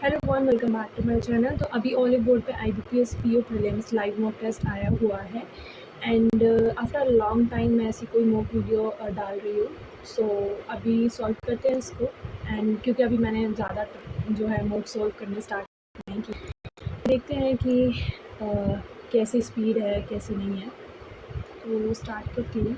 Hello everyone, welcome back to my channel. तो अभी Oliveboard पे IBPS PO prelims live mock test आया हुआ है and after a long time मैं ऐसी कोई मॉक वीडियो डाल रही हूँ। सो अभी सॉल्व करते हैं इसको एंड क्योंकि अभी मैंने ज़्यादा जो है मॉक सॉल्व करने स्टार्ट नहीं की, देखते हैं कि कैसी स्पीड है कैसी नहीं है। तो स्टार्ट करती हूँ।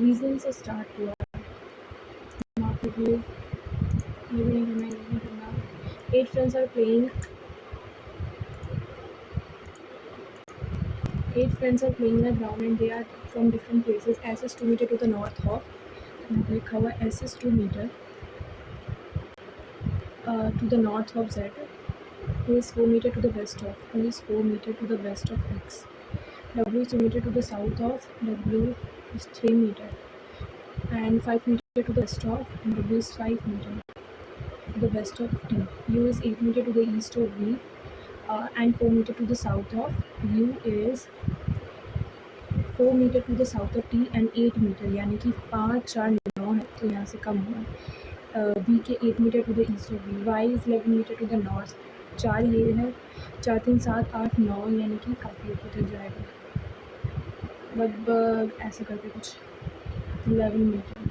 रीज़न से स्टार्ट हुआ वहाँ पे भी ये भी नहीं करना। 8 friends are playing. 8 friends are playing in a ground and they are from different places. S is 2 meter to the north of. यहाँ पे लिखा हुआ S is 2 meter to the north of Z. Who is 4 meter to the west of. Who is 4 meter to the west of X. W is 2 meter to the south of. W is 3 meter and 5 meter to the west of. And W is 5 meter to the west of T. U is 8 meter to the east of V and 4 meter to the south of. U is 4 metre to the south of T and 8 metre, यानी कि 5 4 9 है तो यहाँ से कम हुआ। V के 8 metre to the east of V. Y is 11 metre to the north. 4 ये है, 4 3 7 8 9, यानी कि काफ़ी ऊपर तक जाएगा, लगभग ऐसे करके कुछ 11 मीटर।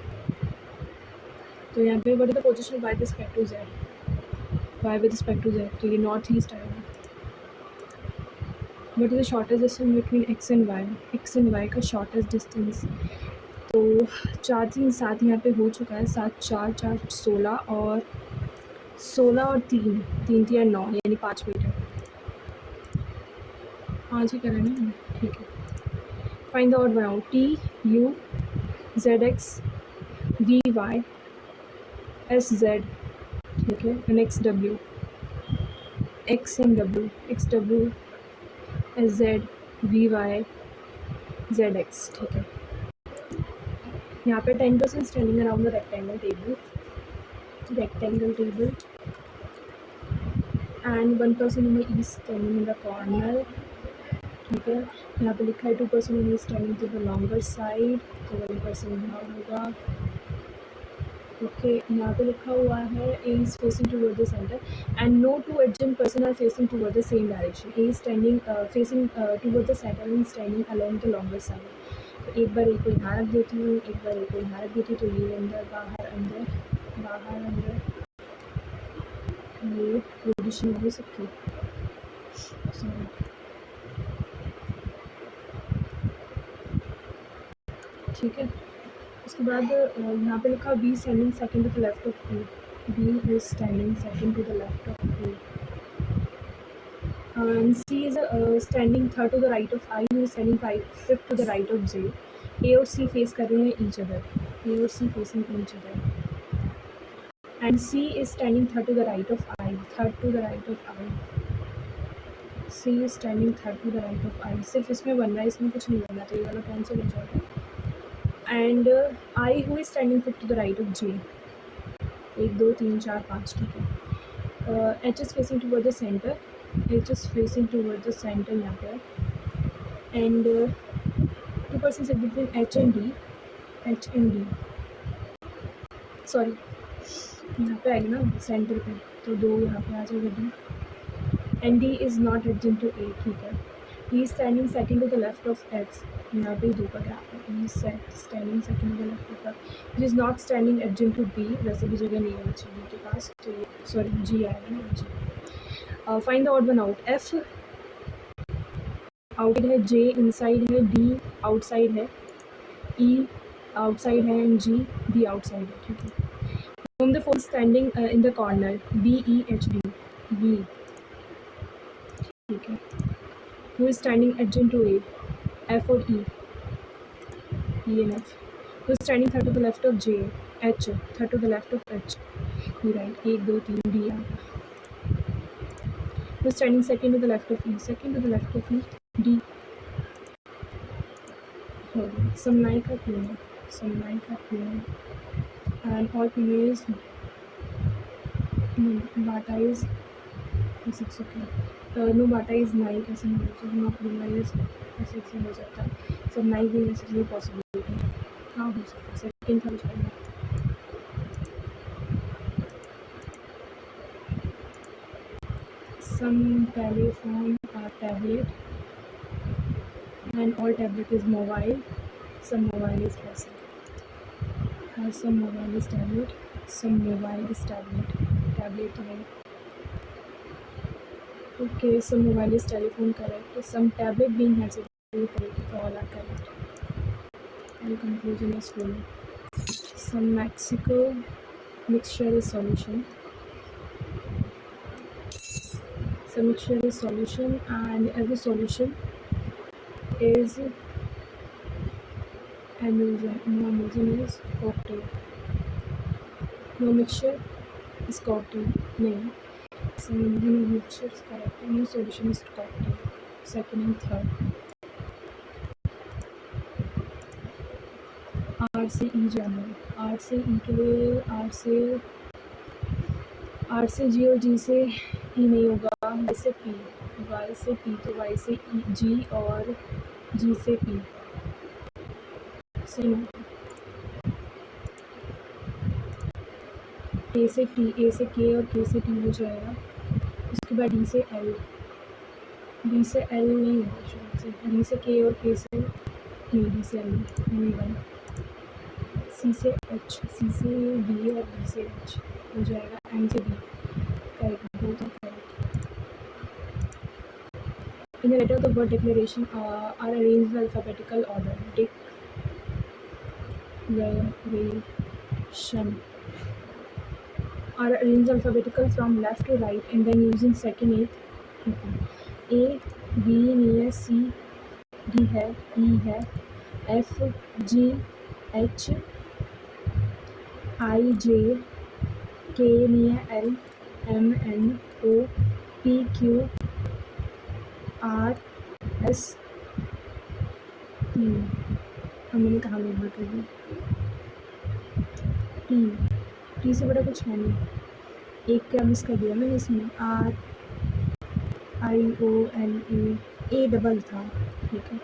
तो यहाँ पे what is the position Y with respect to Z. Y with respect to Z तो ये नॉर्थ ईस्ट आएगा। What is the shortest distance between X and Y. X and Y का शॉर्टेस्ट डिस्टेंस तो 4 3 7 यहाँ पे हो चुका है। 7 4 4 16 और 16 और 3 3 3 9, यानी 5 मीटर। 5 ही करें ना, ठीक है। फाइंड द ऑड बनाओ। T U Z X V Y S Z, ठीक है, and X W. X and W, X W S Z V Y Z X, ठीक है। यहाँ पे 10% standing around the rectangle table and 1% is standing in the corner, ठीक है। यहाँ पे लिखा है 2% is standing to the longer side, तो 1% यहाँ होगा, ओके। यहाँ पे लिखा हुआ है A is facing toward the centre and no two adjacent persons are facing toward the same direction. A is standing facing toward the centre and standing along the longer side. तो एक बार एक को यहाँ रख देती हूँ, एक बार एक को यहाँ रख देती हूँ, तो ये अंदर बाहर अंदर बाहर अंदर, ये पोजिशन हो सकती है। सॉरी, ठीक है। उसके बाद यहाँ पे लिखा B standing second to the left of A. B is standing second to the left of A and C is standing third to the right of I, who is standing fifth to the right of J. A और C face कर रहे हैं each other. A और C facing each other. And C is standing third to the right of I. Third to the right of I. C is standing third to the right of I. सिर्फ इसमें बन रहा है, इसमें कुछ नहीं बनना, तो ये वाला कैंसिल हो जाएगा। And I, who is standing fifth to the right of J. 1 2 3 4 5, ठीक है। H is facing toward the center. H is facing toward the center यहाँ पे and 2% is between H and D. H and D, sorry यहाँ पे आएगी ना centre पे, तो 2 यहाँ पे आ जाएगा D and D is not adjacent to A, ठीक है। E is standing second to the left of X, यहाँ पे 2 का गैप है। E is standing second to the left of X, which is not standing adjacent to B, वैसे भी जगह नहीं है बच्चे D के पास, तो सॉरी G आएगा ना, G। Find the odd one out. F out है, जे इनसाइड है, डी आउटसाइड है, ई आउटसाइड है एंड जी डी आउटसाइड है, ठीक है। From the four standing in the corner B E H D, B, ठीक है। Who is standing adjacent to A, F और E and F. Who is standing third to the left of J, H, third to the left of H, ये right. 1 2 3 D आ। Who is standing second to the left of E, second to the left of E, D. Samnaika Pune, Samnaika Pune, and all Pune is Bata is 6, okay. No Bata is nine कैसे हो सकता है, not realise ऐसे हो सकता है, सब नाई भी ऐसे पॉसिबिलिटी हाँ हो सकता है। सेकेंड था कुछ some telephone or tablet and all tablet is mobile, some mobile is कैसे some mobile is tablet, some mobile is tablet, tablet है okay, some mobile is telephone correct, some tablet being headset correct, all are correct and conclusion is full. Some Mexico mixture is solution, some mixture is solution and every solution is amusing, no amusing is cocktail, no mixture is cocktail, नहीं some mixture is correct, no solution is cocktail, second and third. R से E जाना, are से ई के लिए are से जी और जी से ई नहीं होगा, वाई से पी, वाई से पी तो वाई से ई जी और जी से पी सही ना, ए से टी, ए से के और के से टी हो जाएगा, उसके बाद डी से एल, डी से एल नहीं होगा शायद से, डी से के और के से नहीं, डी से एल नहीं वन, सी से एच, सी से डी और डी से एच हो जाएगा, एम से D correct, both are correct. In the letter of the word declaration are arranged in alphabetical order. Declaration are arranged alphabetical from left to right and then using second eighth. A B नहीं है, C D है, E है, F G H I J K नहीं है, L M N O P Q R S T. हमने कहाँ गड़बड़ कर दी, टी, टी से बड़ा कुछ है नहीं, एक क्या मिस कर दिया मैंने इसमें, R I O L A double था, ठीक है.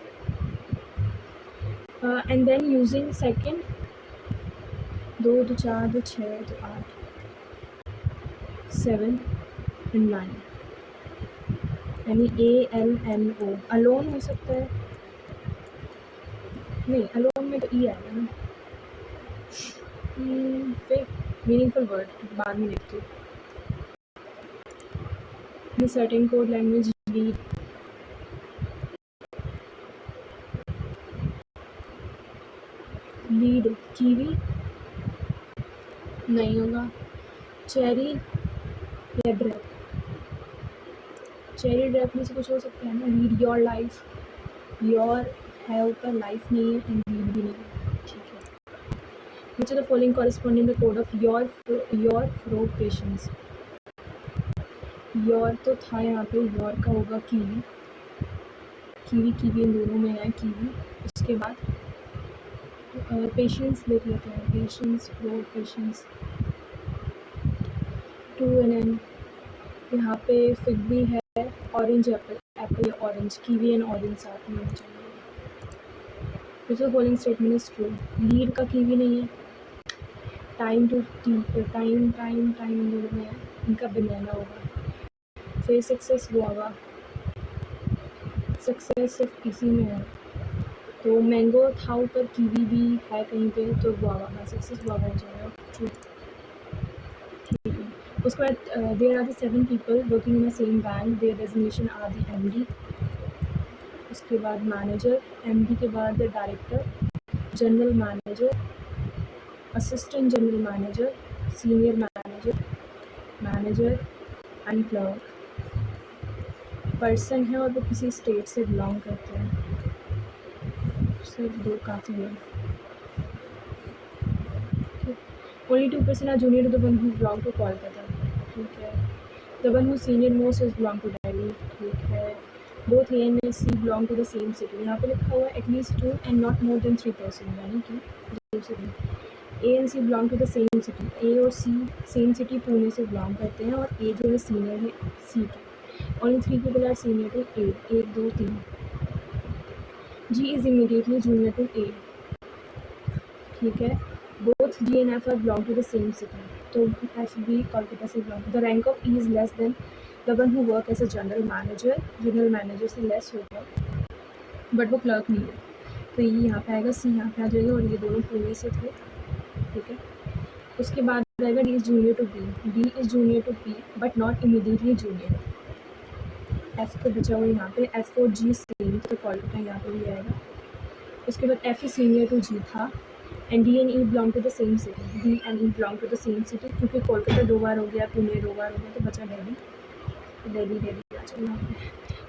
एंड देन यूजिंग सेकेंड, दो दो चार दो छः दो आठ, 7 and 9, यानी A L N O, alone हो सकता है, नहीं अलोन में तो ई आएगा ना, फिर मीनिंगफुल वर्ड बाद में देखते हैं. Certain code language lead, lead kiwi नहीं होगा, चेरी या ड्रैप, चेरी ड्रैप में से कुछ हो सकता है ना, लीड योर लाइफ, योर है ऊपर, लाइफ नहीं है एंड लीड भी नहीं है, ठीक है. Which are the following corresponding the code of your fro patience, your तो था यहाँ पे, योर का होगा कीवी, कीवी कीवी इन दोनों में है कीवी. उसके बाद पेशेंस देख लेते हैं, पेशेंस फ्रो पेशेंस, 2 NN, यहाँ पे फिग भी है, ऑरेंज एप्पल, एप्पल या ऑरेंज, कीवी एंड ऑरेंज साथ में हो जाएंगे. Which of the following statement is true, lead का कीवी नहीं है, time to tea, time time time इन दोनों में है, इनका बनाना होगा. फिर सक्सेस गुआवा, सक्सेस सिर्फ इसी में है, तो मैंगो था ऊपर, कीवी भी है कहीं पे, तो गुआवा का सक्सेस गुआवा हो जाएगा, ट्रू, ठीक है. उसके बाद there are the 7 people working in a same bank, their designation are the MD, उसके बाद मैनेजर, MD के बाद director, general manager, assistant general manager, senior manager, manager and clerk. Person है और वो किसी स्टेट से बिलोंग करते हैं, सिर्फ 2 काफ़ी है. Only 2% are junior to the one who belong to Kolkata, ठीक है. The one who senior most is belong to Delhi, ठीक है. Both A and C belong to the same city. यहाँ पे लिखा हुआ है at least 2 and not more than 3%, यानी कि 2 से A and C belong to the same city. A और C सेम सिटी पुणे से बिलोंग करते हैं और A जो है सीनियर है C के. Only 3 people are senior to A. 1, 2, 3. G is immediately junior to A. ठीक है. Both G and F are belong to the same city. तो F B कोलकाता से belong. The rank of E is less than the one who work as a general manager. General manager से less होगा, but वो clerk नहीं है. तो ये यहाँ पे आएगा, सी यहाँ पे आ जाएगा, और ये दोनों पुणे से थे. ठीक है. उसके बाद आएगा D is junior to B. D is junior to B but not immediately junior. F को बचा हुआ यहाँ पे. एफ और जी सेम, तो कोलकाता यहाँ पे भी आएगा. उसके बाद F is senior to G था. And D and E belong to the same city. D and E belong to the same city, क्योंकि कोलकाता 2 बार हो गया, पुणे 2 बार हो गया, तो बचा दिल्ली. दिल्ली दिल्ली आ जाए यहाँ पे.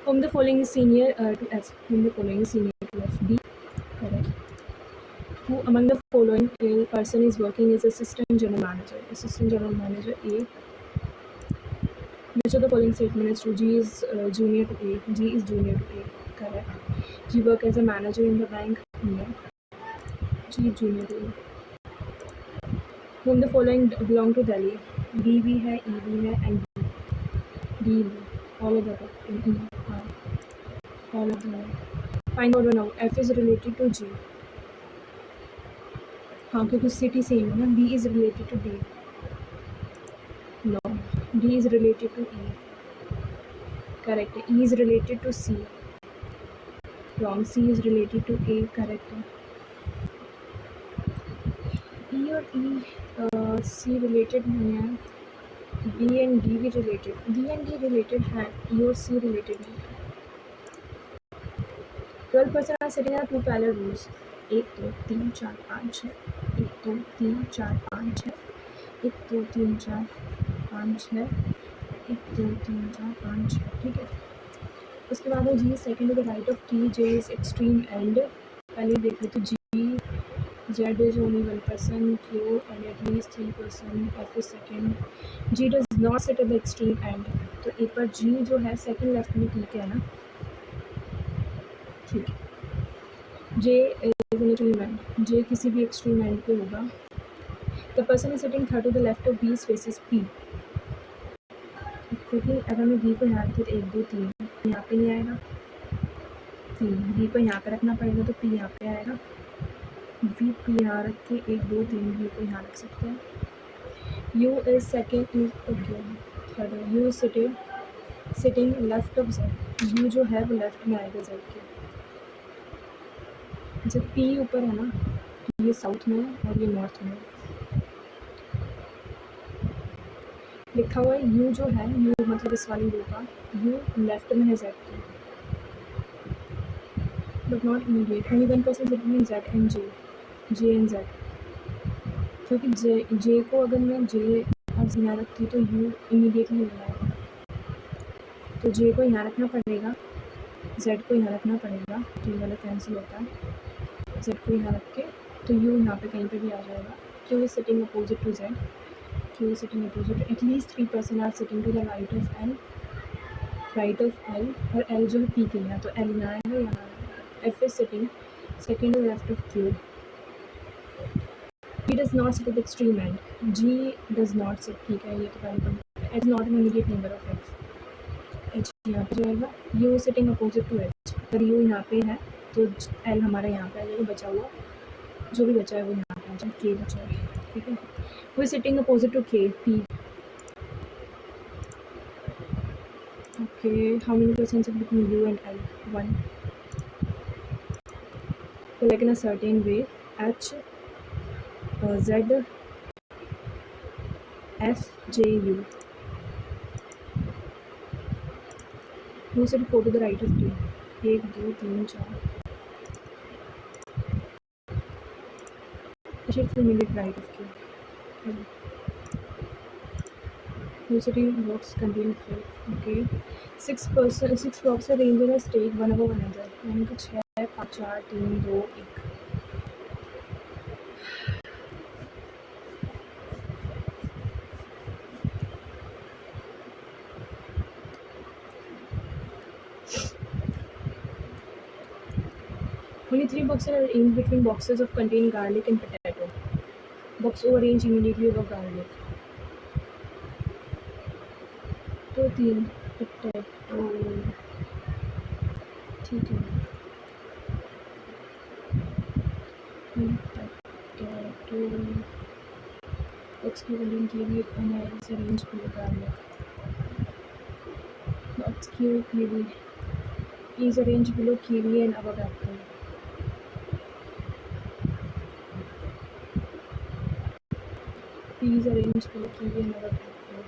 Whom the following is senior to F. Whom the following is senior to F. D correct. Who among the following person is working as assistant general manager? Assistant general manager A. Which of the following statement is true? G is junior to A. G is junior to A. Correct. G work as a manager in the bank. No. G is junior to A. Whom the following belong to Delhi? D भी है, E भी है, and D. D भी. All of the above. And E. All of the above. Find out now. F is related to G. हाँ, क्योंकि city same है ना. B is related to D. No. D is related to E. Correct है. E is related to C. Wrong. C is related to A. Correct है. E और E C related नहीं है. B and D भी related. B and D related है, E और C related नहीं है. 12% are sitting are 2 parallel rows. 1 2 3 4 5 6. 1 2 3 4 5 6. 1 2 3 4 5 6. 1 2 3 4 5 6. ठीक है. उसके बाद है G second to the right of T. J is extreme end. पहले देख लो तो G Z is only 1%. Q and at least 3%. F is second. G does not sit at the extreme end. तो एक बार जी जो है सेकेंड लेफ्ट में ठीक है ना. ठीक है. J is an extreme end. J किसी भी एक्सट्रीम एंड पे होगा. The person is sitting third to the left of B species P. क्योंकि अगर मैं बी को यहाँ रखती तो 1 2 3 यहाँ पे नहीं आएगा. 3 बी को यहाँ पे रखना पड़ेगा, तो पी यहाँ पे आएगा. बी पी यहाँ रख के 1 2 3 बी को यहाँ रख सकते हैं. You is second is okay. Third you is sitting left of Z. You जो है वो लेफ्ट में आएगा जेड के. जब पी ऊपर है ना, ये साउथ में है और ये नॉर्थ में है. लिखा हुआ है यू जो है, यू मतलब इस वाली रो का यू लेफ्ट में है जेड के, but not immediate. Only 1% between Z and J. J and Z. क्योंकि जे को अगर मैं जे और यहाँ रखती तो यू इमीडिएटली नहीं आएगा. तो जे को यहाँ रखना पड़ेगा, जेड को यहाँ रखना पड़ेगा. तो ये वाला कैंसिल होता है. जेड को यहाँ रख के तो यू यहाँ पे कहीं पे भी आ जाएगा. Q is sitting opposite to Z. Q is sitting opposite. At least 3% are sitting to the right of L. Right of L. और एल जो है पी के यहाँ, तो एल यहाँ आएगा, यहाँ आएगा. F is sitting second left of Q. G does not sit at the extreme end. G does not sit. ठीक है, ये तो पहले H is not an immediate neighbor of F. H यहाँ पे जाएगा. U is sitting opposite to H. अगर U यहाँ पे है तो L हमारा यहाँ पे आ जाएगा. बचा हुआ जो भी बचा है वो यहाँ पे आ जाएगा. K बचा है. ठीक है. Who is sitting opposite to K? P. Okay. How many percent are between U and L? 1. So like in a certain way, H Z F J U. Who said 4 to the right of T? 1 2 3 4. Shift the immediate right of Q. Who said blocks contain fill? Okay. 6 blocks are arranged in a state one above another. यानी कि 6 5 4 3 2 1. Only 3 boxes are arranged between boxes of contain garlic and potato. Box O arranged immediately above garlic. तो 3 potato, ठीक है। Potato उसकी building के लिए arrange below garlic What's Q kiwi is arranged below kiwi and above apple. P is arranged below kiwi and above apple.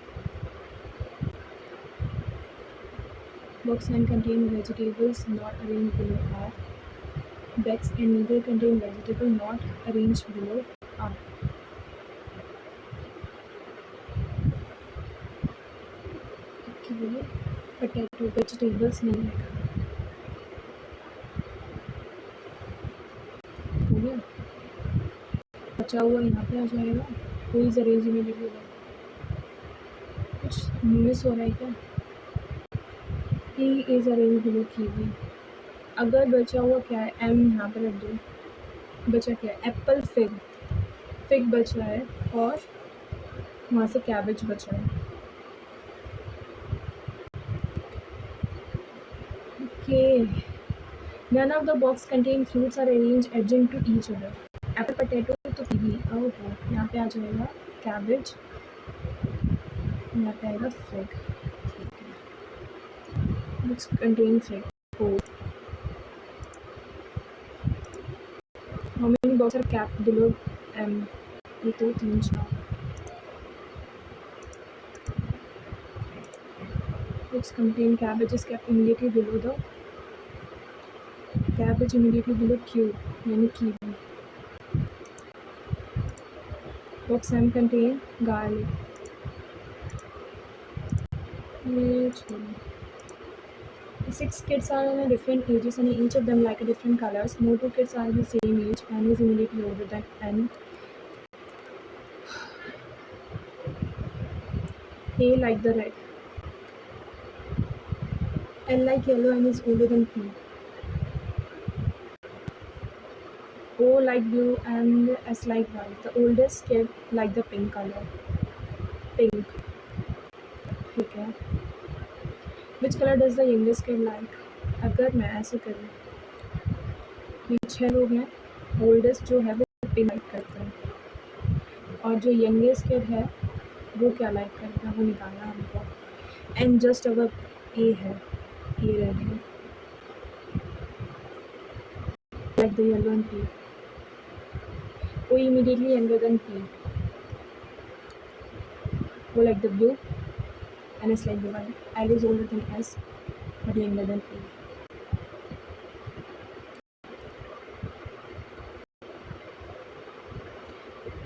Box and contain vegetables not arranged below R. Bags and neither contain vegetable not arranged below R. Okay, potato vegetables नहीं है, हो गया। बचा हुआ यहाँ पे आ जाएगा। कोई अरेंज में लिखेगा, कुछ मिस हो रहा है क्या? P is arranged below kiwi. अगर बचा हुआ क्या है, M यहाँ पे रख दो। बचा क्या है, एप्पल, फिग। फिग बचा है और वहाँ से कैबेज बचा है। Okay. None of the box contain fruits are arranged adjacent to each other. Apple, potato तो कीवी। ओहो, यहाँ पे आ जाएगा कैबेज, यहाँ पे आएगा फिग। ठीक है, Books contain fig. Oh. How many boxes are capped below M? 1 2 3 4. Books contain cabbage is kept immediately below the cabbage immediately below Q, यानी kiwi. Box M contain garlic. ये छोड़ो। 6 kids are in different ages and each of them like a different colors. No two kids are the same age. N is immediately older than N. A like the red. L like yellow and is older than P. O like blue and S like white. The oldest kid like the pink color. Pink. ठीक है. Which color does the youngest kid like? अगर मैं ऐसे करूँ कि 6 लोग हैं, oldest जो है वो पिंक लाइक करता है और जो यंगेस्ट किड है वो क्या लाइक करता है, वो निकालना हमको। एंड जस्ट अगर ए है, ए रेड है, like the yellow and P. वो इमीडिएटली यंगर देन पी, वो like the blue and S like the white. L is older than S but younger than A.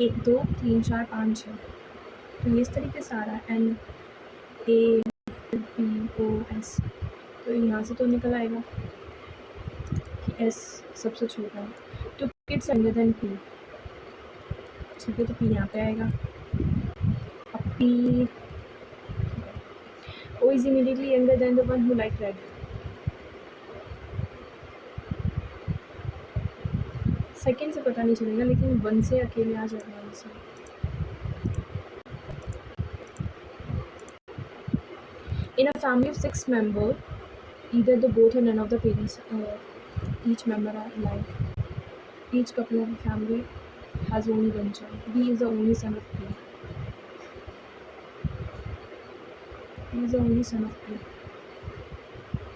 एक 2 3 4 5 6, तो ये इस तरीके से आ रहा है N A P O S। तो यहाँ से तो निकल आएगा कि S सबसे छोटा है, तो किड्स यंगर देन P। ठीक है, तो P यहाँ पे आएगा। अब P O is immediately younger than the one who liked red. Second से पता नहीं चलेगा लेकिन 1 से अकेले आ जाएगा answer. In a family of 6 members, either the both or none of the parents, each member are alive. Each couple of a family has only one child. B is the only son of P. He is the only son of P.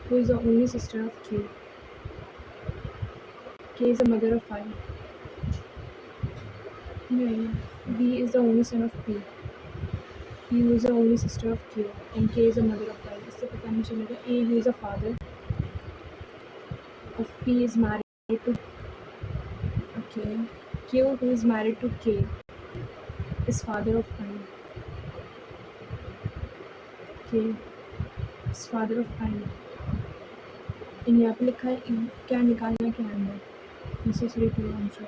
Who is the only sister of Q? K is the mother of I. No, B is the only son of P. P who is the only sister of Q. And K is the mother of I. इससे पता नहीं चलेगा। A who is the father of P is married to K. Q who is married to K is father of I. K is father of I. इन यहाँ पे लिखा है क्या निकालना क्या है, necessary to answer.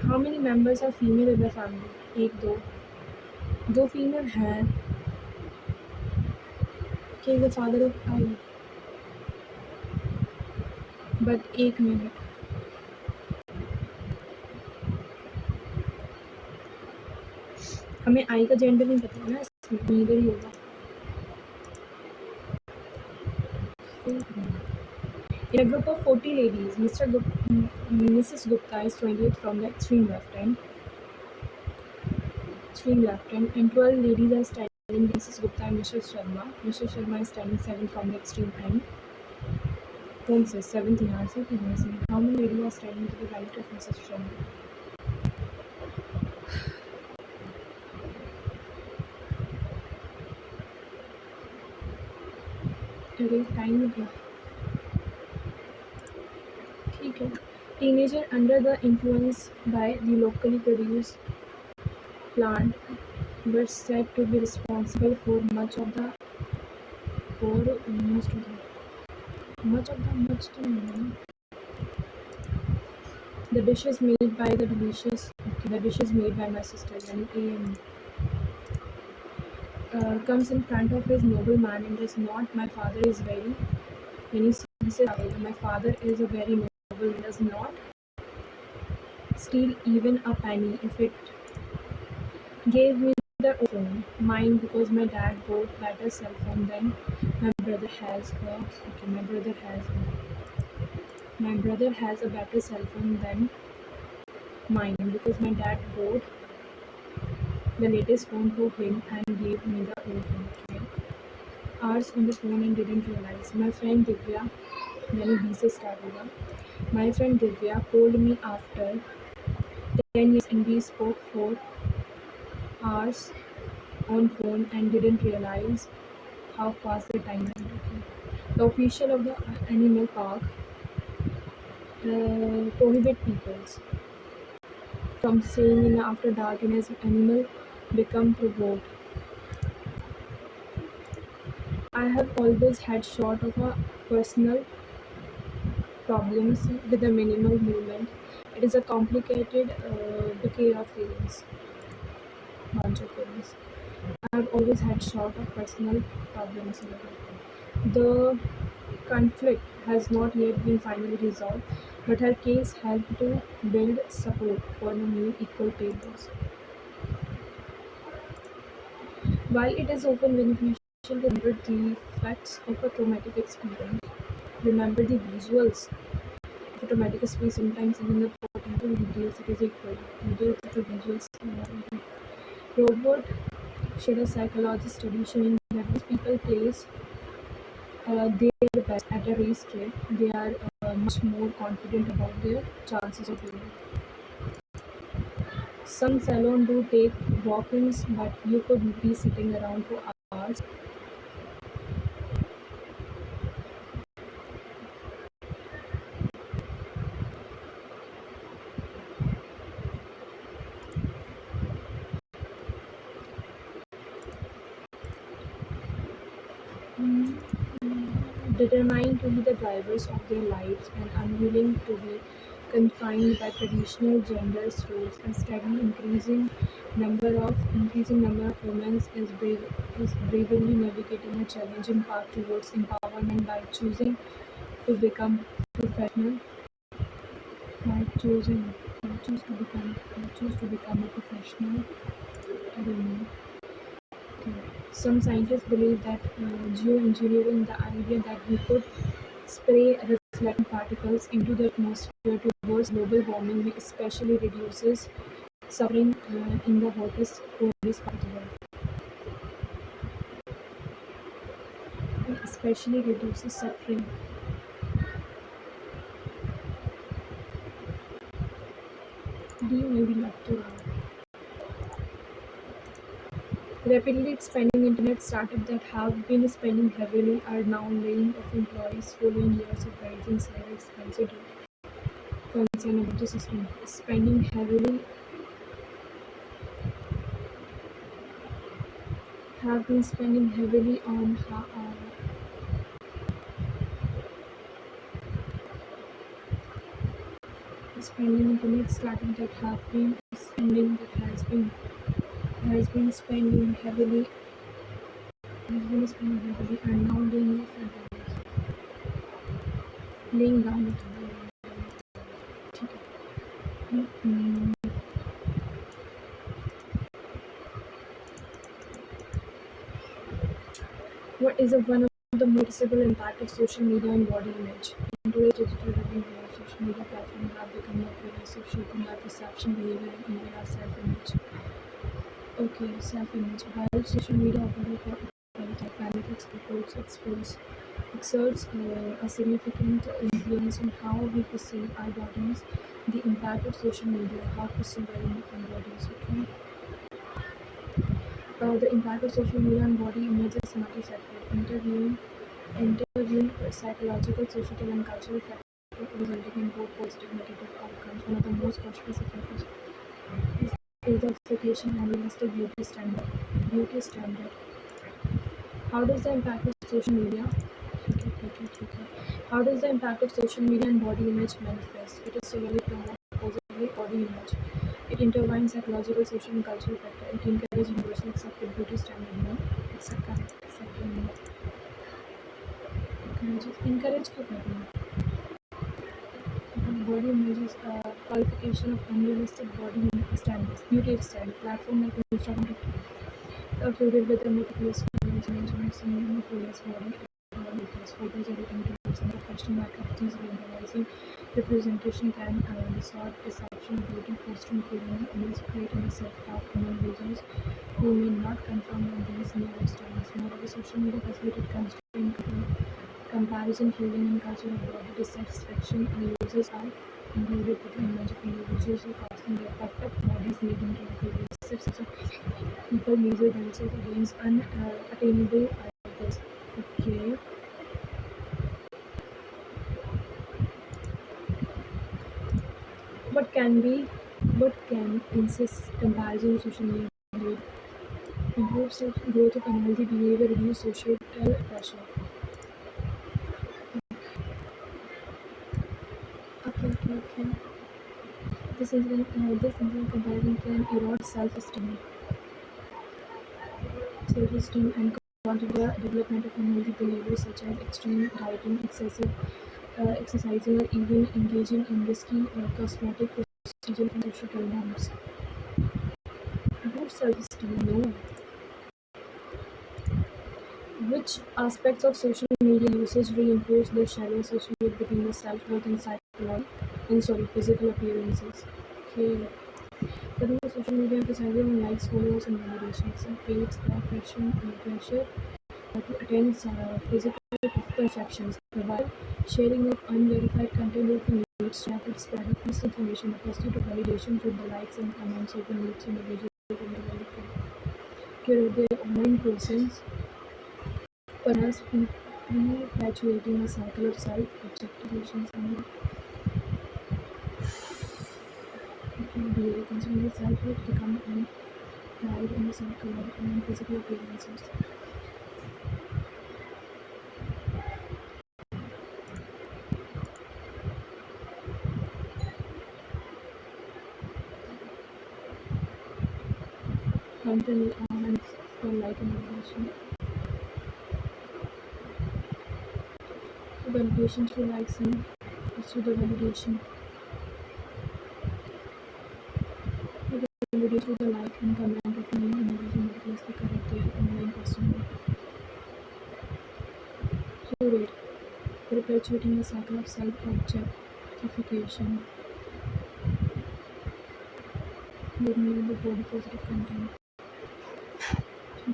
How many members are female in the family? 1 2, 2 female हैं। K is the father of I, but 1 minute, हमें आई का जेंडर नहीं पता है ना, इसमें इधर ही होगा। In a group of 40 ladies, Mrs. Gupta is 28 from the extreme left hand, and 12 ladies are standing. Mrs. Gupta and Mrs. Sharma. Mrs. Sharma is standing 7 from the extreme end. कौन से 7th यहाँ से कि यहाँ से? How many ladies are standing to the right of Mrs. Sharma? अरे time हो गया, ठीक है। Teenager under the influence by the locally produced plant were said to be responsible for much to the the dishes made by my sister and comes in front of his nobleman and does not. My father is very, when he sees it, my father is a very noble and does not steal even a penny if it gave me the phone. Mine, because my dad bought better cell phone than my brother has. My brother has a better cell phone than mine because my dad bought the latest phone for him and gave me the old one. Okay. Hours on the phone and didn't realize. My friend Divya, मैंने B से start होगा. My friend Divya called me after 10 years and we spoke for hours on phone and didn't realize how fast the time went. Okay. The official of the animal park prohibit people from staying in after dark and as animal become provoked. I have always had sort of a personal problems with the minimal movement. It is a complicated bouquet of feelings, bunch of feelings. I have always had sort of personal problems with it. The conflict has not yet been finally resolved, but her case helped to build support for the new equal pay laws. While it is often beneficial to remember the facts of a traumatic experience, remember the visuals of a traumatic experience, sometimes even the potential details it is equal. Details of the visuals. Robert shared a psychology study showing that when people place their best at a racetrack, they are much more confident about their chances of winning. Some salons do take walk-ins, but you could be sitting around for hours. Determined to be the drivers of their lives and unwilling to be confined by traditional gender roles. A steadily increasing number of women is bravely navigating a challenging path towards empowerment by choosing to become professional. By choosing, choose to become a professional. I don't know. Okay. Some scientists believe that geoengineering, the idea that we could spray reflecting particles into the atmosphere towards global warming, may especially reduces suffering in the coldest part of the world. It especially reduces suffering. D maybe left to right. Rapidly expanding internet startups that have been spending heavily are now laying off employees following years of rising cyber expenses. Concern about the system. Spending heavily have been spending heavily on spending internet startups that has been spending heavily and now laying down the ठीक है. What is one of the noticeable impact of social media on body image? In today's digital-driven world, social media platforms have become more pervasive, shaping our perception, behavior, and even our self-image. Okay, self-image. While social media operates benefits, it also exerts a significant influence on how we perceive our bodies. The impact of social media, how perceive our bodies. Okay. The impact of social media on body image is multifaceted, interviewing psychological, societal, and cultural factors resulting in both positive and negative outcomes. One of the most conspicuous effects is the expectation and realistic beauty standard. How does the impact of social media? How does the impact of social media and body image manifest? It is severely promote positively body image. It intertwines psychological, social, and cultural factors. It encourages universal accepted beauty standard. No, it's a correct. Second, encourage क्यों कर रही है? Body image is a qualification of unrealistic body standards, beauty standards. Platform like Instagram, uploaded with a meticulous measurements and meticulous body photos editing tools and professional makeup easily analyzing representation can distort perception of beauty, fostering feeling images, creating a self-doubt among users who may not confirm on these new standards. Moreover, social media facilitated constant comparison, fueling and culture of body dissatisfaction, and users are included with the image of individuals who casting their perfect bodies, leading to a pervasive sense of people measure themselves against unattainable ideals. Okay. What can insist comparison social media lead? Improve growth of unhealthy behavior, reduce social pressure. Okay. This incident comparison can erode self-esteem and contribute to the development of unhealthy behaviors such as extreme dieting, excessive exercising, or even engaging in risky cosmetic procedures and social norms. Improve self-esteem. No. Which aspects of social media usage reinforce the shallow association between the self-worth and physical appearances? Okay. Within the social media emphasizing on likes, followers, and validations, and creates pressure to attain physical perfections. While sharing of unverified content often leads to rapid spread of misinformation, the pursuit of validation through the likes and comments often leads individuals to curate their online presence, perhaps perpetuating a cycle of self-objectification and behavior. Considering self-worth become implied in the psychological and physical appearances. Until and for like and validation. Validation through likes and through the validation. Validate through the like and comment of me and everything meticulously correct their online persona. Curate, perpetuating a cycle of self-objectification, leading the body positive content,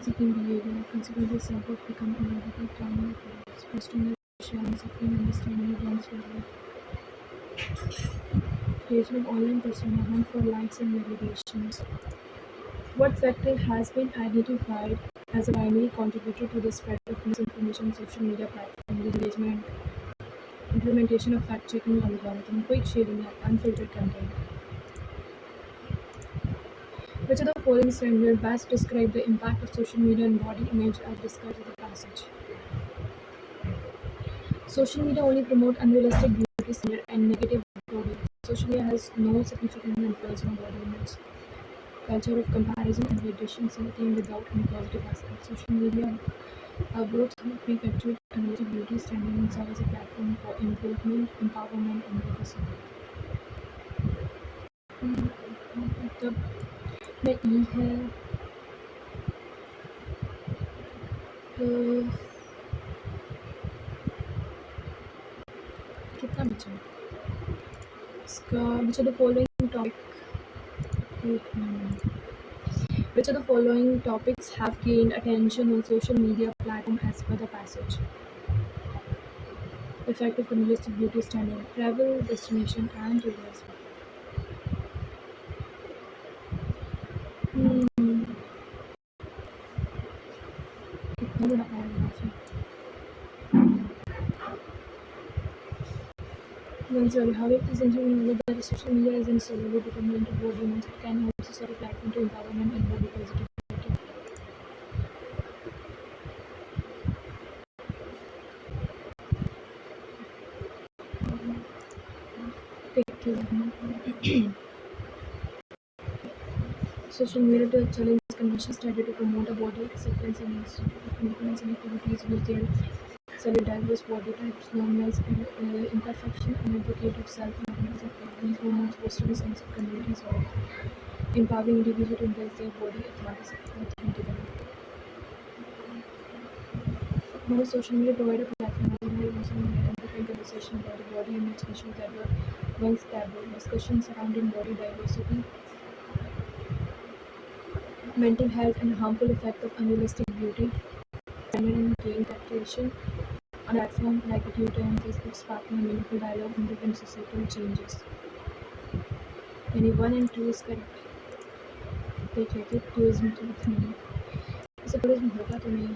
seeking behavior, consequently self-worth become unavoidable primary goals, fostering a sharing, suffering, understanding of one's value. Creation of online persona, hunt for likes and validations. What factor has been identified as a primary contributor to the spread of misinformation on social media platforms, engagement, implementation of fact-checking algorithm, quick sharing, and unfiltered content? Which of the following standards best describe the impact of social media on body image as discussed in the passage? Social media only promote unrealistic beauty standard and negative body. Social media has no significant influence on body image. Culture of comparison and validation something without any positive aspect. Social media both perpetuate unrealistic beauty standard and serve as a platform for improvement, empowerment, and advocacy. मतलब में ई है कितना बचा है इसका? which of the following topic which of the following topics have gained attention on social media platform as per the passage? Effect of unrealistic beauty standard, travel destination and tourism. कितना बड़ा paragraph है। Once you have it, essentially remember that social media isn't solely dependent on body image. It can also serve a platform to empowerment and body positivity. Take care. Social media to challenge conventions started to promote a body acceptance and influence and activities with their solid diverse body types, normalize imperfection and advocate of self-awareness. These movements foster a sense of community solid, empowering individuals to embrace their body authentically. Now, social media provide a platform where also amplifying conversation about the body image issues that were once taboo. Discussions surrounding body diversity, mental health, and harmful effect of unrealistic beauty, and gain captation on a platform like Twitter and Facebook, sparking a meaningful dialogue and driven societal changes. यानी 1 and 2 is correct. देख लेते 2 is with me. इसे tourism होगा तो नहीं.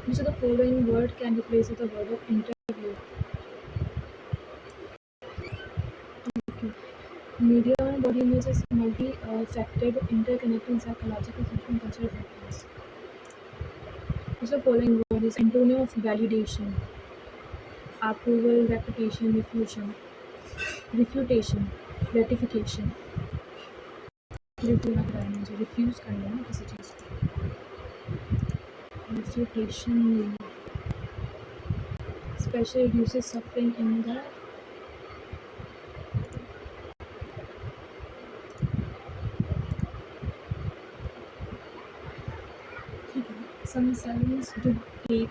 Which of the following word can replace with the word of interview? Okay. Media on body image is multi-facted, interconnecting psychological, social, and cultural factors. Which of the following word is antonym of validation? Approval, reputation, refutation, gratification. Refuse करना है किसी चीज़ को. Refutation especially reduces suffering in the some signs to take.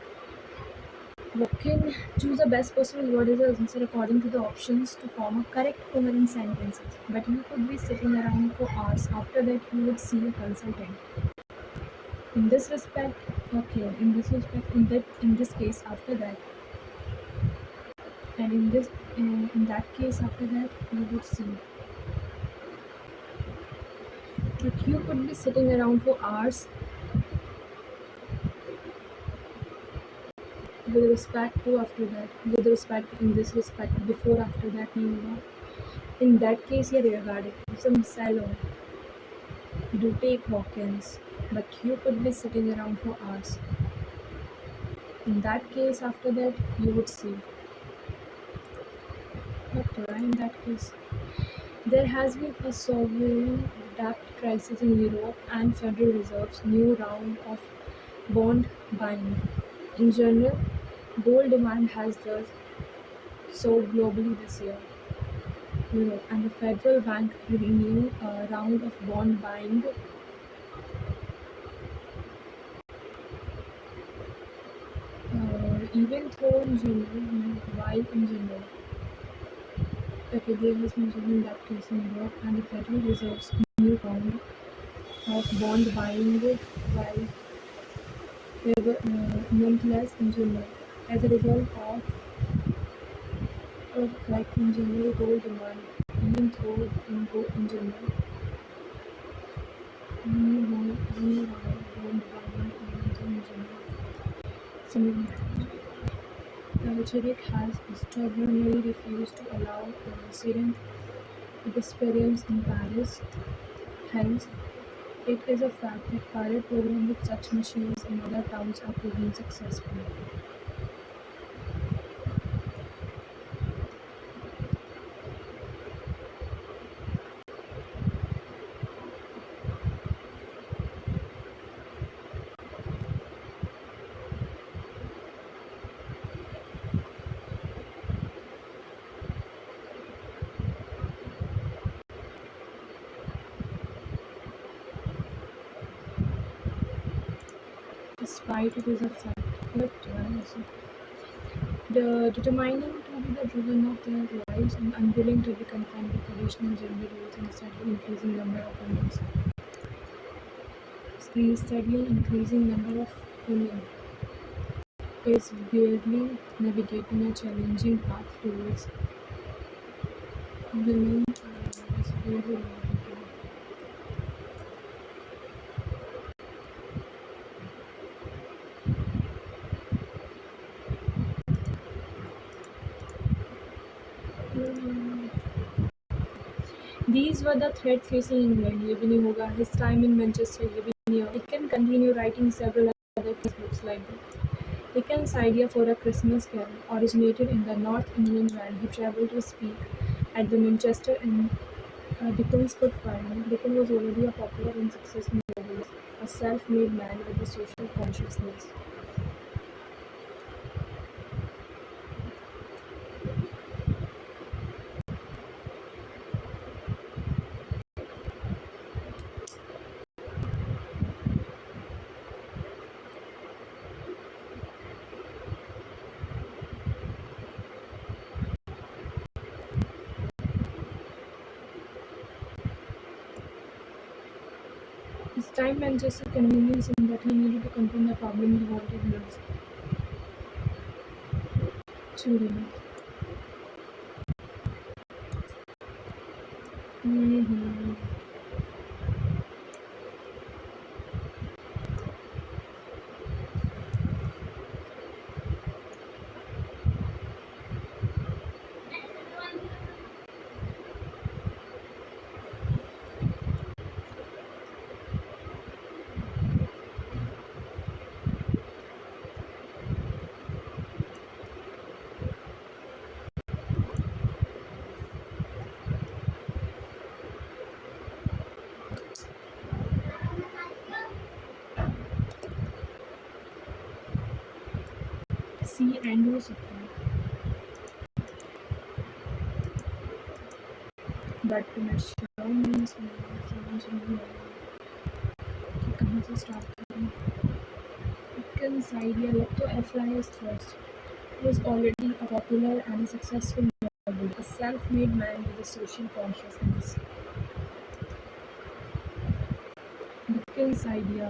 Walk-in, choose the best possible word as an answer according to the options to form a correct coherent sentences. But you could be sitting around for hours. After that, you would see a consultant. In this respect, okay. In this case, after that, and in that case, after that, you would see. But you could be sitting around for hours. With respect to after that, with respect in this respect, before after that नहीं होगा. In that case, ये regarding some salon. Do take walk-ins, but you could be sitting around for hours. In that case, after that, you would see. But in that case, there has been a sovereign debt crisis in Europe and Federal Reserve's new round of bond buying. In general, gold demand has thus soared globally this year. Europe and the Federal Bank renew a round of bond buying. Even though in general, while in general, okay, there has been in that case in Europe and the Federal Reserve's new round of bond buying, while nonetheless in general, as a result of like in general gold demand, even though in general, new round bond buying, even though in general. Similarly, Zurich has stubbornly refused to allow Syrian experience in Paris. Hence, it is a fact that pilot programs with such machines in other towns are proving successful. despite it is a fact. But the determining to be the driven of their lives and unwilling to be confined to traditional gender roles and steadily increasing number of women. Steadily increasing number of women is weirdly navigating a challenging path towards women is weirdly navigating. These were the threat facing England. ये भी नहीं होगा. His time in Manchester. ये भी नहीं होगा. He can continue writing several other books like that. Dickens' idea for a Christmas Carol originated in the North England when he travelled to speak at the Manchester and Dickens could find. Dickens was already a popular and successful novelist, a self-made man with a social consciousness. His time Manchester convenience in that he needed to contain the problem he wanted most. Children. Mm-hmm. C and हो सकता है. But मैं sure नहीं समझ नहीं आया कि कहाँ से start करूँ. Dickens' idea let to F.Y.S. first. He was already a popular and successful novelist, a self-made man with a social consciousness. Dickens' idea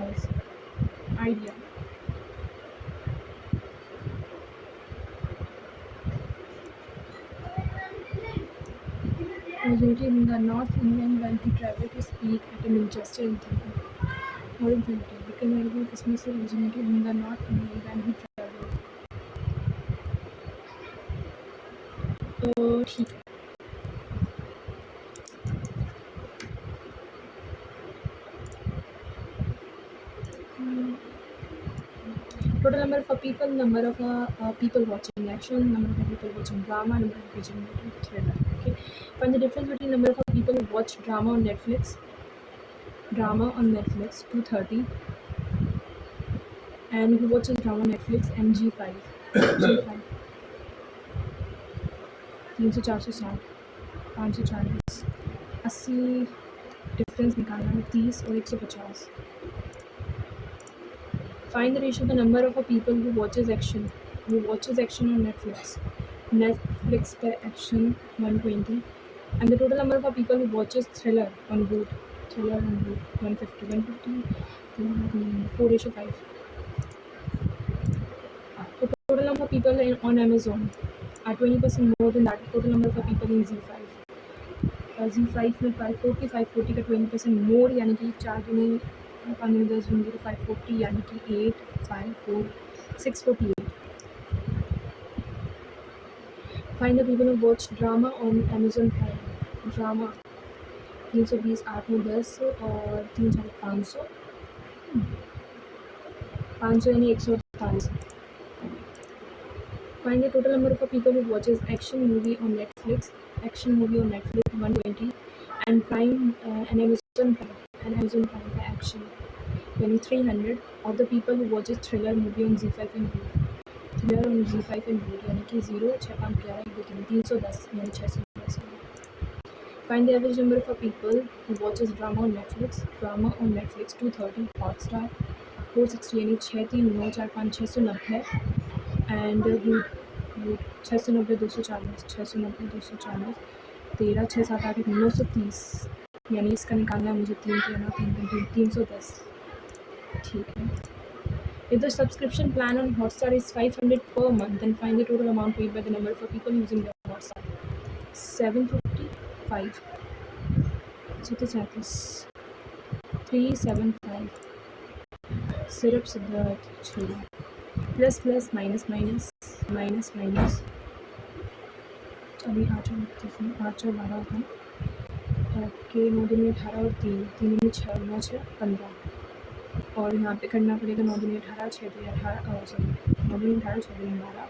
originated in the North England when he travelled to speak at a Manchester in England. Dickens' idea Christmas originated in the North England when he travelled. तो ठीक है. Total number of people, number of people watching action, number of people watching drama, number of people watching thriller. Okay, find the difference between number of people who watch drama on Netflix. Drama on Netflix 230, and who watches drama on Netflix MG5. G5 300, 460, 540, 80 difference निकालना है 30 और 150. Find the ratio of the number of people who watches action on Netflix. Netflix per action 120, and the total number of people who watches thriller on Voot 150, 4:5. The total number of people on Amazon are 20% more than that total number of people in Z5. Z5 में 540 का 20% more यानी कि 4 दुनी 5 10 होंगे तो 540 यानी कि 8 5 4 648. Find the people who watch drama on Amazon Prime. Drama 320 8 में 10 और 3 500 यानी 148. Find the total number of people who watches action movie on Netflix 120, and Prime and Amazon Prime का action यानी 300 of the people who watches thriller movie on Z5 and Voot. Thriller on Z5 and Voot यानी कि 0 6 5 11 1 2 3 310 यानी 610. Find the average number of people who watches drama on Netflix 230, Hotstar 460 यानी 6 3 9 4 5 690 and 690 240 690 240 13 6 7 8 930 यानी इसका निकालना है मुझे 3 के ना 310 ठीक है. If the subscription plan on Hotstar is 500 per month, then find the total amount paid by the number of people using the Hotstar. 755 37 375 सिर्फ सिद्धार्थ छोड़ो plus plus minus minus minus minus अभी 8 और 12 होगा ओके 9 दूनी 18 और 3 3 में 6 9 6 15 और यहाँ पे करना पड़ेगा 9 दूनी 18 6 दूनी 18 सॉरी 9 दूनी 18 6 दूनी 12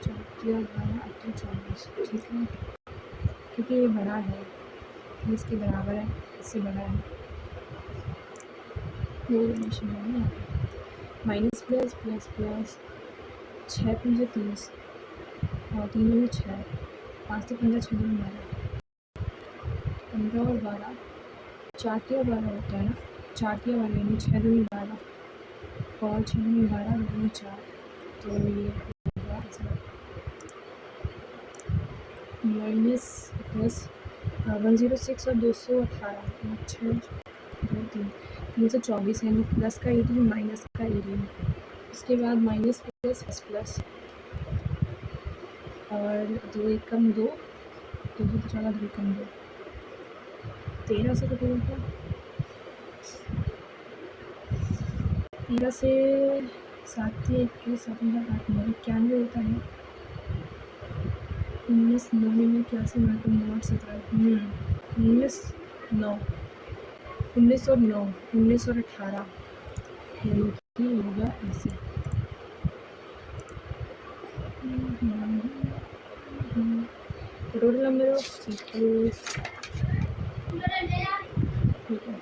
4 12 8 24 ठीक है क्योंकि ये बड़ा है इसके बराबर है इससे बड़ा है वो रिलेशन है ना माइनस प्लस प्लस प्लस 6 5 30 और 3 में 6 5 से 15 6 में 12 15 और 12 4 के 12 होता है ना 4 के 12 यानी 6 दूनी 12 और 6 दूनी 12 दूनी 4 तो ये माइनस प्लस 106 और 218 6 2 3 324 यानी प्लस का 18 माइनस का 18 उसके बाद माइनस प्लस प्लस और 2 1 कम 2 2 तो चला 2 कम 2 13 से कटोगे क्या 13 से 7 के 21 7 8 9 91 होता है 19 9 में क्या से 9 17 19 9 19 और 9 19 और 18 यानी कि होगा ऐसे टोटल नंबर ऑफ पीपल ठीक है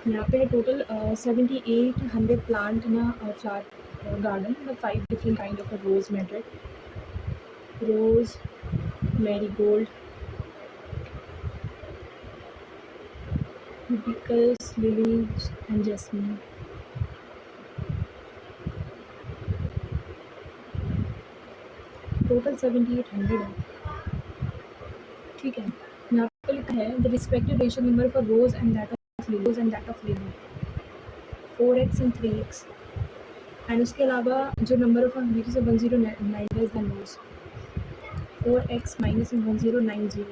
यहाँ पे total 7800 plant in flower garden the 5 different kind of rose Madrid rose marigold hibiscus lilies and jasmine total 7800 है ठीक है यहाँ पे लिखा है the respective ratio number for rose and that of lily 4x and 3x and उसके अलावा जो नंबर ऑफ लीव्स है 1090 less then rose 4x minus 1090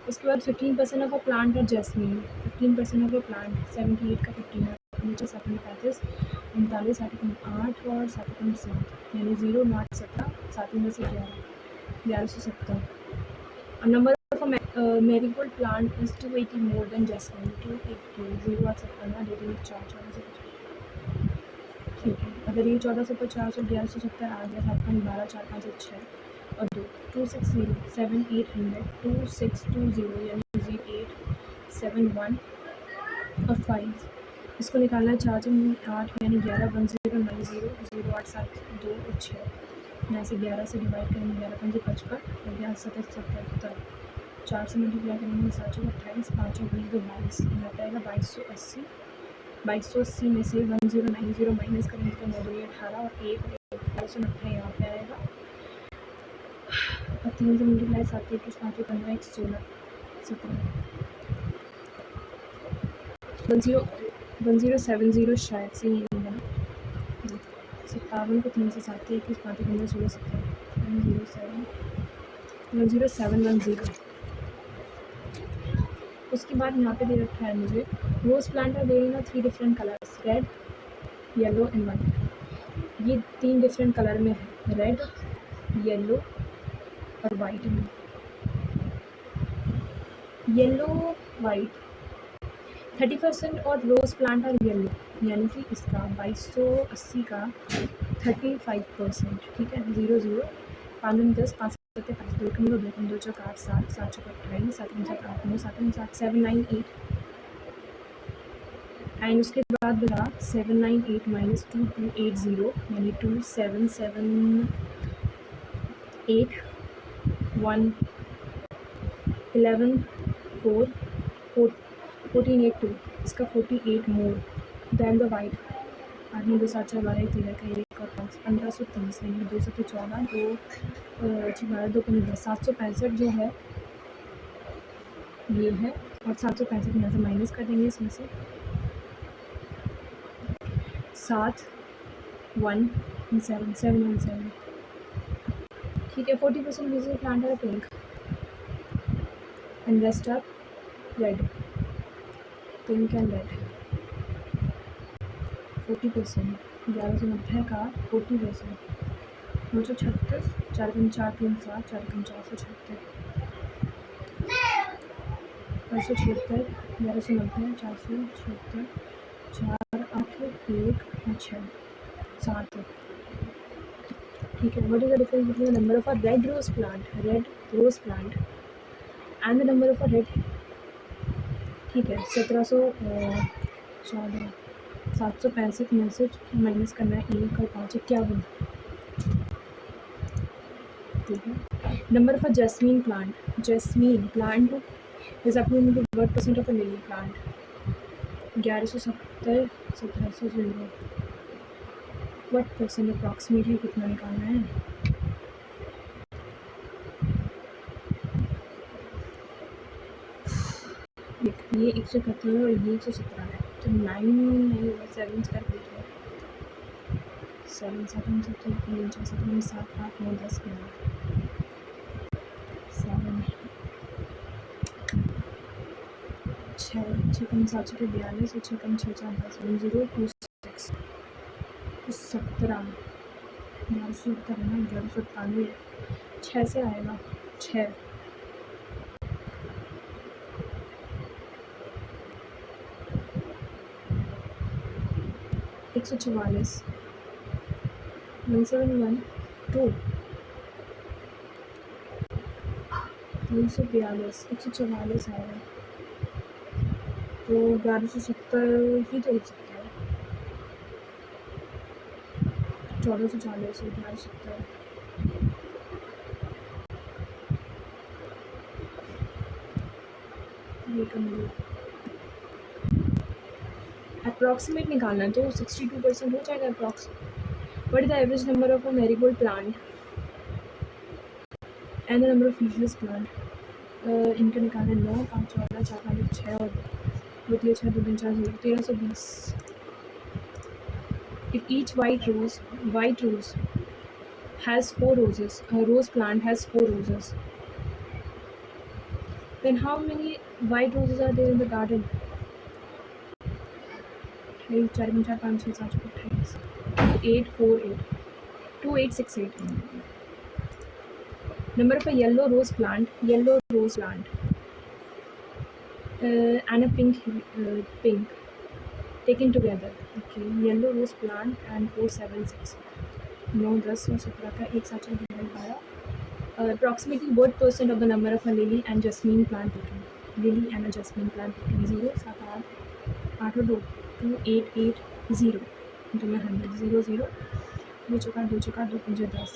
उसके बाद 15% ऑफ अ प्लांट और जैस्मीन 15% ऑफ अ प्लांट 78 का 15 नीचे 7 में 35 39 8 और 7 यानी 0 9 17 7 में से 1170 number of marigold plant is 280 more than jasmine 280 0 8 17 dating 4 ठीक है अगर ये 1450 और 1170 आ गया 7 12 4 5 6 और 2 260 7 800 2620 यानी 0871 और 5 इसको निकालना है 4 8 यानी 11 1090 0 8 7 2 और 6 यहाँ से 11 से डिवाइड करेंगे 11 5 55 और 11 7 77 4 से मल्टीप्लाई करेंगे 7 28 5 और 20 22 यहाँ पे आएगा 2280 में से 1090 माइनस करेंगे तो 9 18 और 1 1890 यहाँ पे आएगा और 3 से मल्टीप्लाई 7 21 5 15 1 16 17 1070 शायद से ये नहीं बना 57 को 3 से 7 21 5 15 16 17 10710 उसके बाद यहाँ पे दे रखा है मुझे rose plant are there in 3 different colours red yellow and white ये 3 डिफरेंट कलर में है रेड येलो और वाइट में येलो वाइट 30% और रोज प्लांट और येलो यानी कि इसका 2280 का 35% ठीक है 0 0 5 10 5 7 5 2 कम 2 कम 2 4 8 7 7 4 28 7 7 8 9 7 7 7 9 8 एंड उसके बाद बता 798 माइनस 2280 यानी 2778 1 11 4 1482 इसका 48 मोर दैन द वाइट 8 9 2 7 4 12 1 13 का 1 और 5 1530 है, 2 7 14 2 12 2 15 765 जो है ये है, और 765 यहाँ से माइनस कर देंगे इसमें से 7 1 7 7 1 7, ठीक है। 40% डिजिटल प्लांट है pink and rest are red, pink and red. 40% 1190 का 40%, 936 4 3 4 3 7 4 3 476 476 1190 476 4 8 1 6 7, ठीक है। What is the difference between the number of a red rose plant and the number of a red, ठीक है। 1714 765 में से माइनस करना है 1 और 5 51, ठीक है। Number of a jasmine plant is approximately what percent of a lily plant, 1170 1700, what percent approximately कितना निकालना है, ये 171 है और ये 117 है, तो 9 नहीं होगा, 7 कर दीजिए, 7 7 7 3 4 7 7 8 9 10 11 7 6 कम 7 6 42 और 6 कम 6 4 10 1026 तो 17 1170 है ना, 1197 6 से आएगा 6 144 171 2 342 144 आएगा, तो 1170 ही तो हो सकता है, 1440 1170 ये कम अप्रॉक्सीमेट निकालना है, तो 62% हो जाएगा approx. What is the average number of a marigold plant and the number of usual plant, इनका निकालना 9 5 14 4 5 6 और 2 3 6 2 3 4 0 1320। If each white rose has 4 roses, a rose plant has 4 roses, then how many white roses are there in the garden? 4 4 5 6 7 28 2848 2868. Number of a yellow rose plant and a pink taken together. Okay, yellow rose plant and 476 9 10 और 17 का एक साथ divide 12. Approximately what percent of the number of a lily and jasmine plant taken? 0 7 8 और 2 2880 जो मैं 100 0 0 2 चौका 2 चौका 2 पंजे 10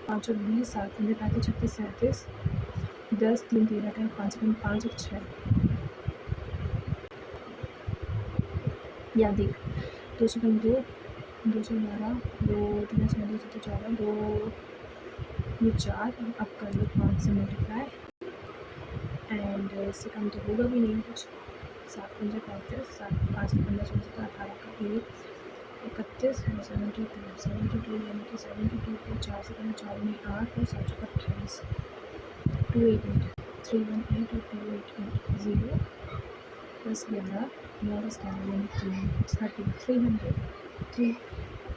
5 और 20 7 पंजे 35 36 37 10 3 13 का 5 5 और 6 या देख 2 से 2 2 से 12 2 3 से 2 से 4 2 ये 4 अब कर लो 5 से मल्टीप्लाई एंड इससे कम तो होगा भी नहीं कुछ 7 पंजे 35 7 5 15 16 18 का 1 31 72 यानी कि 72 को 4 से 4 में 8 और 7 28 288 318 और 288 0 प्लस 11 9 10 यानी 30 300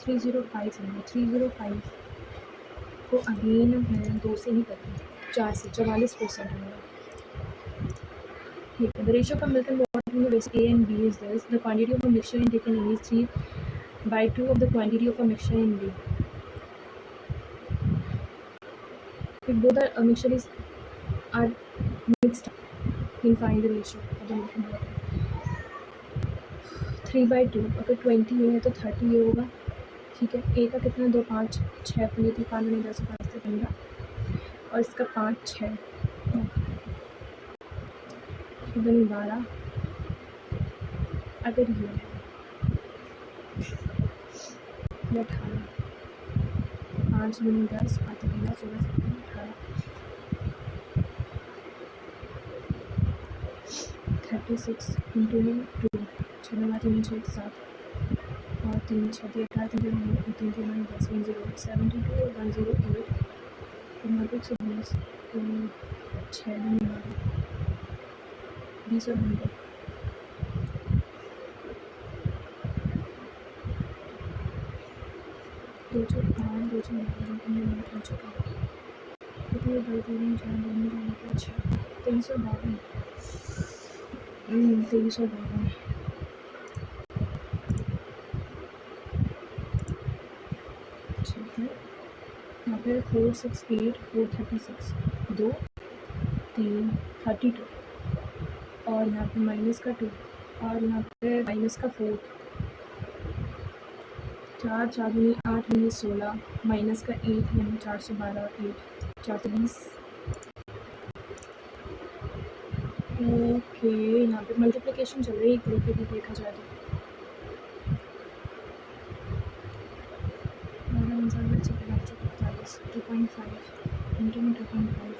305 है 305 को अगेन मैं 2 से नहीं करती 4 से 44% होगा, ठीक है। The ratio of milk and water in the waste A and B is this: the quantity of a mixture in taken A is 3/2 of the quantity of a mixture in B. If both the mixture are mixed, we'll find the ratio of the milk and water. 3/2 अगर 20 है तो 30 ये होगा, ठीक है। ए का कितना 2 5 6 5 3 5 नहीं 10 5 से 15 और इसका 5 6 12 अगर ये है ये 18, 5 दूनी 10, 5 13 16 17 18, 36 इंटू में 2, 6 9 3 6 7 और 3 6 3 18 3 3 3 9 10 108 72 और 108 यहाँ पे 120 6 20 और 100 2 4 5 2 4 9 चुका 2 2 3 4 2 6 352 352 ठीक है। यहाँ पे 4 6 8 4 36 2 3 32 और यहाँ पे माइनस का 2 और यहाँ पे माइनस का 4 4 4 दूनी 8 दूनी 16 माइनस का 8 यानी 412 और 8 420 ओके। यहाँ पे मल्टीप्लिकेशन चल रही है एक तरीके से देखा जाए तो 2.5 इंटू में 2.5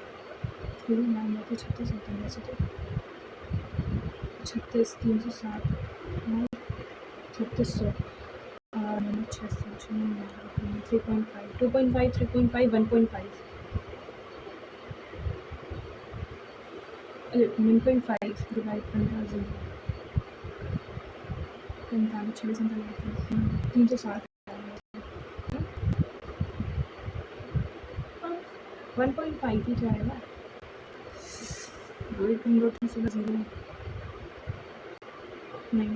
फिर नाम है 36 होता है वैसे तो 36 360 और 3600 और 600 3.5 2.5 3.5 1.5 1.5 डिवाइड 15 45 360 1.5 ही तो आएगा 2 0 नहीं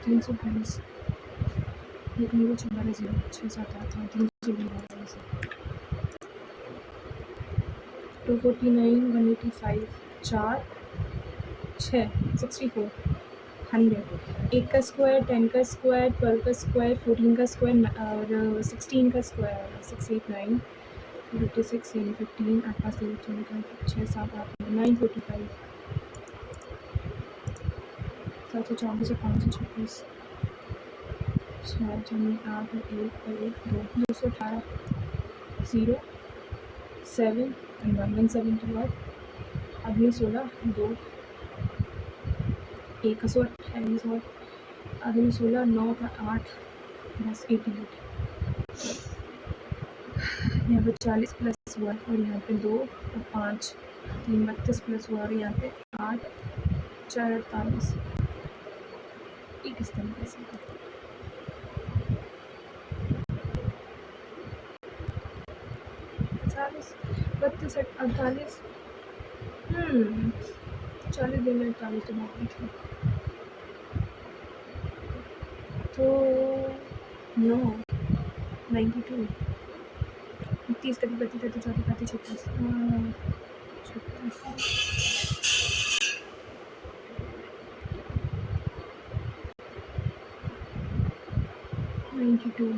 322 एक मेरे 12 0 6 7 8 300 249 185 4 6 64 100 1 का स्क्वायर 10 का स्क्वायर 12 का स्क्वायर 14 का स्क्वायर और 16 का स्क्वायर 689 56 यानी 15 8 5 3 6 7 8 945 724 और 536 6 6 8 1 और 1 2 218 0 7 and 1 172 अगले 16 2 1 का 28 और अगले 16 9 का 8 10 88 यहाँ पे 40 प्लस 1 और यहाँ पे 2 और 5 3 32 प्लस 1 और यहाँ पे 8 4 48 एक इस तरीके से 40 32 48 40 दिन में 48 तो बहुत थी तो 9 92 30 कभी 32 34 35 36 92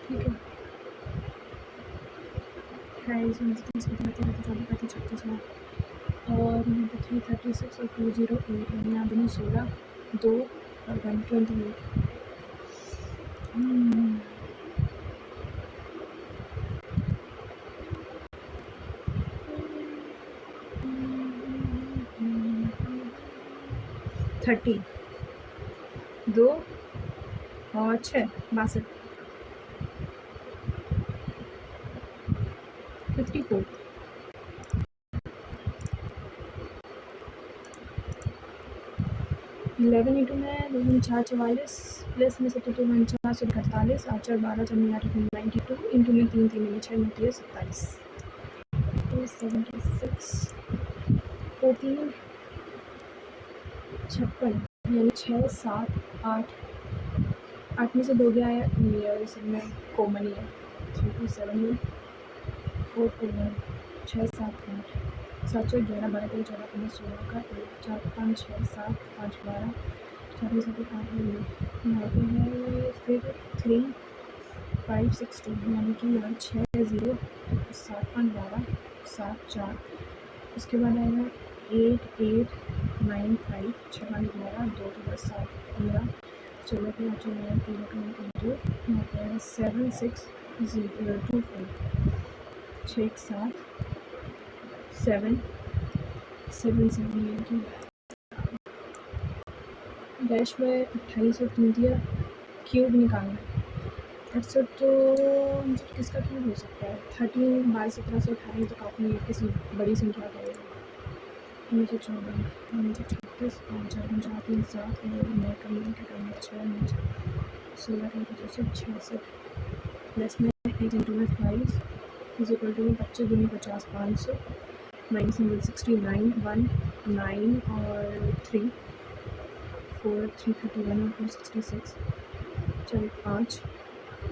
ठीक है 28 29 30 34 35 36 और यहाँ पे 336 और 208 यहाँ बनी 16 2 और 128 30 2 और 6 62 54 11 इंटू में 2 4 44 प्लस में 72 49 और 48 8 4 12 4 9 92 इंटू में 3 3 में 6 29 27 276 14 56 यानी 6 7 8 8 में से 2 गया है ये इसमें कॉमन ही है 3 2 7 4 4 6 7 8 7 4 11 12 13 14 15 16 का 1 4 5 6 7 5 12 4 7 8 यहाँ पे है फिर 3 5 6 2 यानी कि यहाँ 6 0 7 5 12 7 4 उसके बाद आएगा 8 8 9 5 6 5 11 2 2 10 7 15 चलो फिर चल रहा है पूरा काम इंटू यहाँ पे है 7 6 0 2 4 6 7 7 7 7 डैश में 28 और 3 दिया क्यूब निकालना है। 68 तो किसका क्यूब हो सकता है? 13 बाई 1718 तो काफ़ी किसी बड़ी संख्या का होगा। 1914 1936 5 4 5 3 7 नौ कम के कम 6 16 266 प्लस में 8 इंटू में 5 इज इक्वल टू 25 दूनी 50 500 माइनस 69 1 9 और 3 4 331 और 266 चलो 5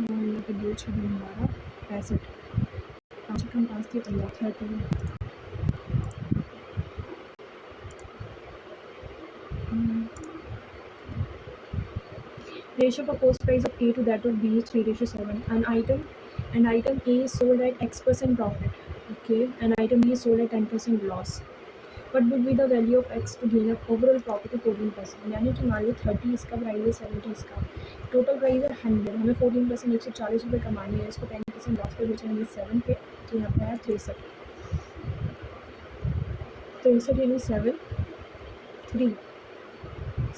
और यहाँ पे 2 6 12 65 5 कम 5 थी 15 30 ratio for cost price of A to that of B is 3:7. An item A is sold at X% profit. Okay, an item B is sold at 10% loss. What would be the value of X to gain an overall profit of 14%? यानी कि मान लो 30 इसका price है 70 इसका total price है 100 हमें 14% 140 रुपये कमानी है इसको 10% लॉस पे बेचना है 7 पे तो यहाँ पे है 63 यानी 7 3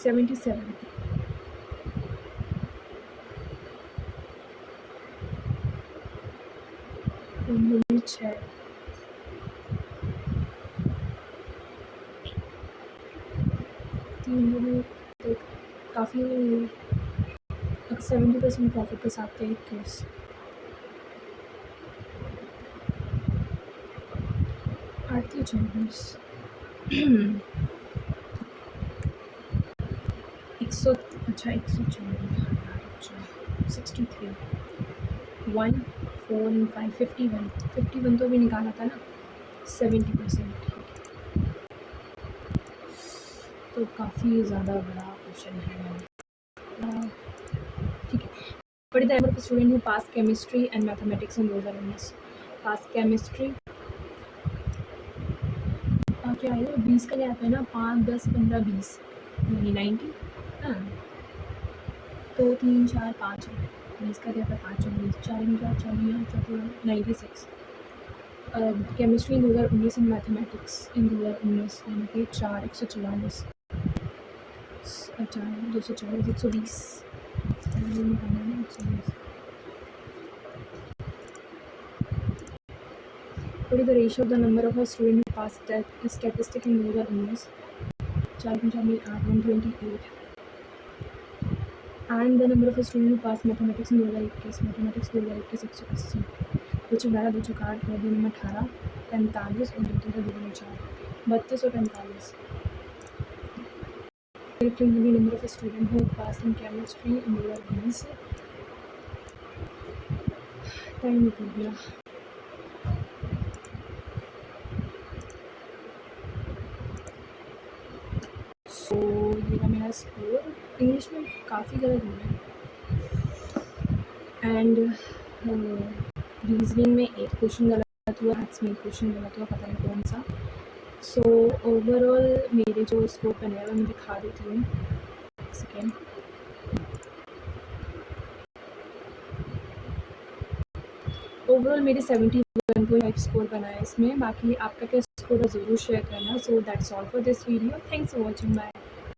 77 6 3 तो काफ़ी 70% प्रॉफिट के साथ थे एक केस 8 थी 24 140 63 1 4 and 5 51 तो भी निकाला था ना 70% तो काफ़ी ज़्यादा बड़ा क्वेश्चन है ठीक है What is the number of students who pass chemistry and mathematics in 2019? Pass chemistry क्या है 20 का गैप है ना 5 10 15 20 यानी 90 हाँ 2 3 4 5 है 20 का गैप है 5 और 20 4 4 96 केमिस्ट्री 2019 एंड मैथमेटिक्स इन 2019 यानी कि 4 144 अच्छा 240 120 What is the ratio of the number of a student who passed that statistic in 2019? 128 and the number of a student who passed mathematics in 2021 mathematics 2021 180 कुछ 12 2 4 8 9 2 18 45 और 2 4 32 और 45 the number of a student who passed in chemistry in 2020 time निकल गया सो ये था मेरा score English में काफ़ी गलत हुआ है एंड रीजनिंग में एक क्वेश्चन गलत हुआ मैथ्स में एक क्वेश्चन गलत हुआ पता नहीं कौन सा सो ओवरऑल मेरे जो स्कोर बने हैं मैं दिखा देती हूँ सेकेंड ओवरऑल मेरे 71.5 स्कोर बना है इसमें बाकी आपका क्या स्कोर है ज़रूर शेयर करना so that's all for this video thanks for watching bye